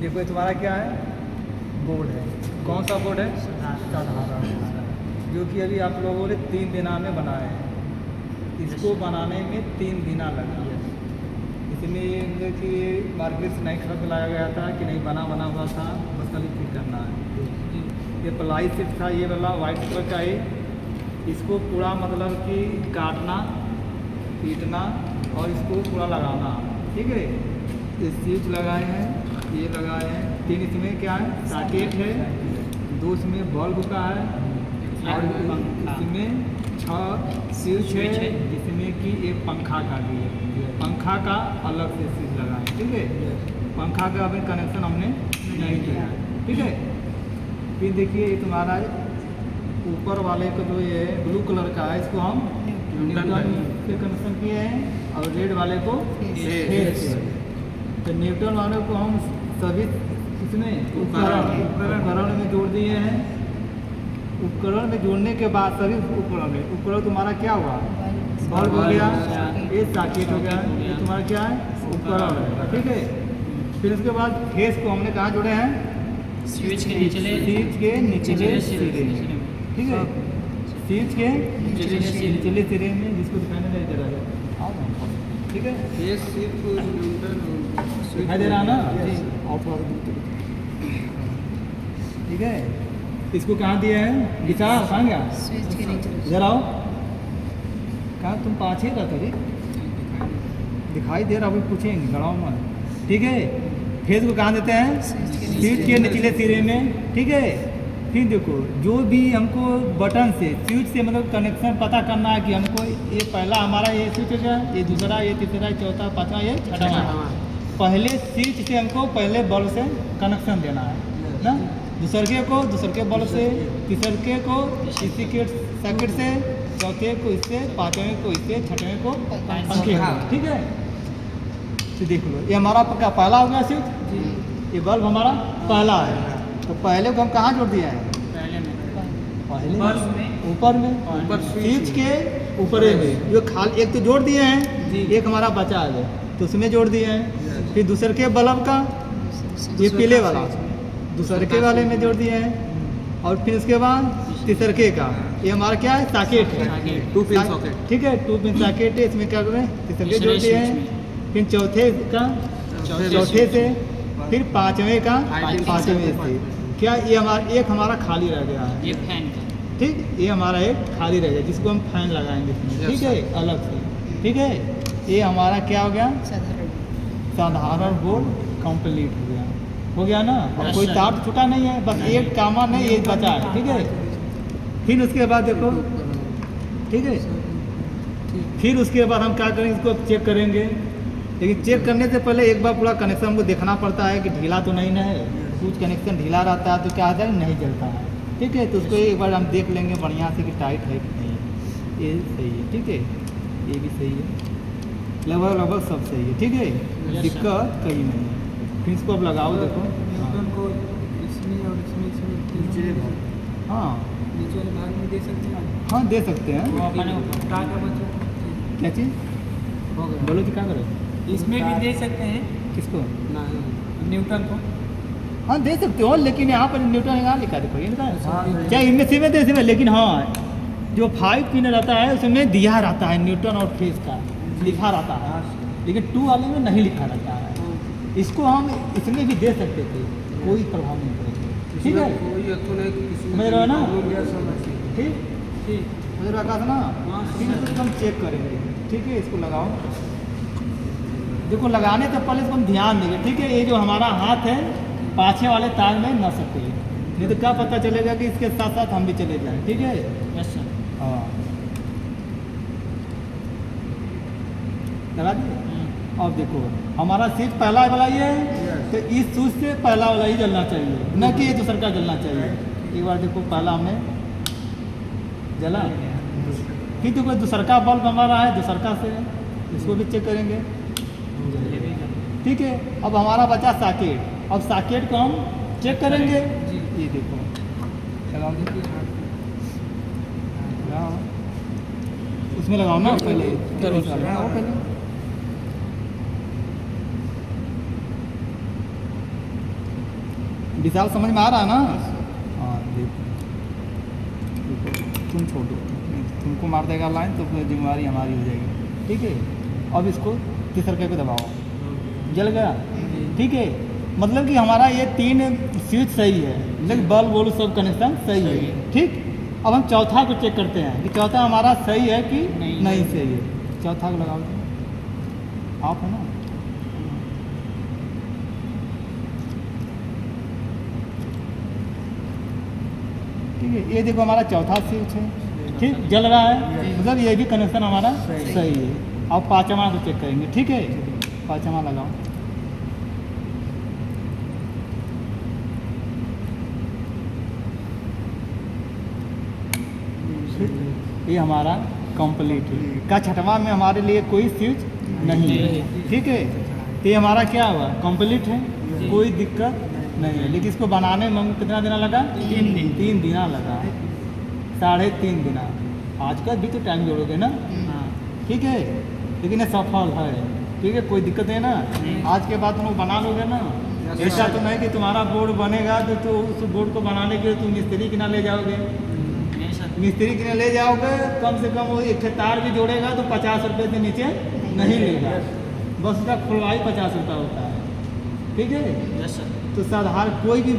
देखो ये तुम्हारा क्या है, बोर्ड है। कौन सा बोर्ड है? साधारण, जो कि अभी आप लोगों ने 3 दिना में बनाए हैं। इसको बनाने में 3 दिना लगा। इसमें मतलब कि मार्केट से नई ट्रक लाया गया था कि नहीं, बना हुआ था, बस खाली फिट करना है। ये प्लाई सेट था, ये वाला वाइट कलर का है। इसको पूरा मतलब कि काटना, पीटना और इसको पूरा लगाना, ठीक है। ये स्विच लगाए हैं, ये लगाए हैं। 3 इसमें क्या है, सॉकेट है। 2 इसमें बल्ब का है और इसमें 6 स्विच है, जिसमें कि एक पंखा का भी है। पंखा का अलग से स्विच लगाए, ठीक है। पंखा का अभी कनेक्शन हमने नहीं किया है, ठीक है। फिर देखिए ये तुम्हारा ऊपर वाले को जो ये ब्लू कलर का है, इसको हम न्यूट्रल से कनेक्शन किए हैं और रेड वाले को फेस से। तो न्यूट्रल वाले को हम सभी इसमें उपकरण में जोड़ दिए हैं। उपकरण में जोड़ने के बाद सभी उपकरण तुम्हारा क्या हुआ, बल्ब हो गया, ये सॉकेट हो गया, ये तुम्हारा क्या है, उपकरण है, ठीक है। फिर उसके बाद फेस को हमने कहाँ जोड़े हैं, स्विच के निचले सिरे, ठीक है। स्विच के निचले सिरे में, जिसको दिखाने नहीं दे रहा है, ठीक है। ये सिर्फ दिखाई दे रहा ना, ठीक है। इसको कहाँ दिए हैं, दिखा कहाँ गया, इधर आओ। कहाँ तुम पाछे का तभी दिखाई दे रहा, अभी पूछेंगे, गड़ाओ मत, ठीक है। फेस को कहाँ देते हैं, स्विच के निचले सिरे में, ठीक है। फिर देखो जो भी हमको बटन से, स्विच से मतलब कनेक्शन पता करना है कि हमको ये पहला हमारा ये स्विच है, ये दूसरा, ये तीसरा, चौथा, पाँचवा, ये छठवां। पहले स्विच से हमको पहले बल्ब से कनेक्शन देना है ना, दूसरे को बल्ब से, तीसरे को इसी के सर्किट से, चौथे को इससे, पाँचवें को इससे, छठवें को पंखे, ठीक है। तो देख लो ये हमारा पहला हो गया स्विच, ये बल्ब हमारा पहला है। तो पहले को हम कहाँ जोड़ दिया है, पहले ऊपर में स्विच के ऊपर में, जो खाली एक तो जोड़ दिए हैं, एक हमारा बचा है तो उसमें जोड़ दिए हैं। फिर दूसरे के बल्ब का, ये पीले वाला दूसरे के वाले में जोड़ दिए हैं। और फिर उसके बाद तीसरे का, ये हमारा क्या है, सॉकेट है, 2 पिन सॉकेट, ठीक है। 2 पिन सॉकेट है, इसमें क्या करें, तीसरे जोड़ दिए हैं। फिर चौथे से, फिर पाँचवें का, पाँचवें से क्या, ये हमारा खाली रह गया है, ये फैन का, ठीक। ये हमारा एक खाली रह गया, जिसको हम फैन लगाएंगे इसमें, ठीक है, अलग से, ठीक है। ये हमारा क्या हो गया, साधारण बोर्ड कंप्लीट हो गया ना। और कोई तार छूटा नहीं है, बस एक कामा नहीं, एक बचा है, ठीक है। फिर उसके बाद देखो, ठीक है, फिर उसके बाद हम क्या करेंगे, इसको चेक करेंगे। लेकिन चेक करने से पहले एक बार पूरा कनेक्शन हमको देखना पड़ता है कि ढीला तो नहीं ना है। कुछ कनेक्शन ढीला रहता है तो क्या आता है, नहीं जलता है, ठीक है। तो उसको एक बार हम देख लेंगे बढ़िया से कि टाइट है कि नहीं। ये सही है, ठीक है, ये भी सही है, लगभग सब सही है, ठीक है, दिक्कत कहीं नहीं है। फिर इसको अब लगाओ, देखो न्यूटन को इसमें और इसमें नीचे हाँ नीचे वाले भाग में दे सकते हैं, हाँ दे सकते हैं। वो अपने ऊपर टाटा बच्चों क्या चीज़ हो गया, बोलो कि क्या करो, इसमें भी दे सकते हैं किसको, न्यूटन को, हाँ दे सकते हो। लेकिन यहाँ पर न्यूटन यहाँ लिखा, देखो ये लिखा है, हाँ। क्या इनमें से में इसमें, लेकिन हाँ जो 5 पिन रहता है उसमें दिया रहता है न्यूटन और फेस का लिखा रहता है, लेकिन 2 वाले में नहीं लिखा रहता है। इसको हम इसमें भी दे सकते थे, कोई प्रभाव नहीं पड़ेगा, ठीक है। कोई तो नहीं, समझ रहे हो ना, ठीक ठीक ठीक, मुझे रखा था ना। फिर इसको हम चेक करेंगे, ठीक है। इसको लगाओ, देखो लगाने से पहले इसको हम ध्यान देंगे, ठीक है। ये जो हमारा हाथ है पाछे वाले तार में न सके, नहीं तो क्या पता चलेगा कि इसके साथ साथ हम भी चले जाएं, ठीक है। यस सर, हाँ लगा दिए। अब देखो हमारा स्विच पहला वाला ये है, तो इस स्विच से पहला वाला ही जलना चाहिए, न कि ये दूसरा का जलना चाहिए। एक बार देखो पहला हमने जला, फिर देखो दूसरा का बल्ब हमारा है, दूसरा से इसको भी चेक करेंगे, ठीक है। अब हमारा बचा सॉकेट, अब सॉकेट को हम चेक करेंगे। ये देखो लगाओ, लगाओ उसमें लगाओ ना पहले, लगाओ पहले विशाल समझ में आ रहा है ना? हाँ देखो तुम छोड़ो, तुमको मार देगा लाइन तो फिर जिम्मेवारी हमारी हो जाएगी, ठीक है। अब इसको तीसरे पे दबाओ, जल गया, ठीक है। मतलब कि हमारा ये 3 स्विच सही है, लेकिन बल्ब वोल्व सब कनेक्शन सही है, ठीक। अब हम चौथा को चेक करते हैं कि चौथा हमारा सही है कि नहीं सही है। चौथा को लगाओ, आप है ना, ठीक है। ये देखो हमारा चौथा स्विच है, ठीक, जल रहा है, मतलब ये भी कनेक्शन हमारा सही है। अब पाँचवा को चेक करेंगे, ठीक है। पाँचवा लगाओ, ये हमारा कंप्लीट है। का छठवां में हमारे लिए कोई स्विच नहीं है, ठीक है। तो ये हमारा क्या हुआ, कंप्लीट है, कोई दिक्कत नहीं है। लेकिन इसको बनाने में हमको कितना दिन लगा? 3 दिन लगा, 3.5 दिन। आज का भी तो टाइम जोड़ोगे ना, ठीक है। लेकिन ये सफल है, ठीक है, कोई दिक्कत है ना। आज के बाद तुम लोग बना लोगे ना। ऐसा तो नहीं कि तुम्हारा बोर्ड बनेगा तो उस बोर्ड को बनाने के लिए तुम मिस्त्री के ना ले जाओगे, मिस्त्री के लिए ले जाओगे, कम से कम वो एक तार भी जोड़ेगा तो 50 रुपये से नीचे नहीं लेगा, बस उसका खुलवाई 50 रुपये होता है, ठीक है। तो साधारण कोई भी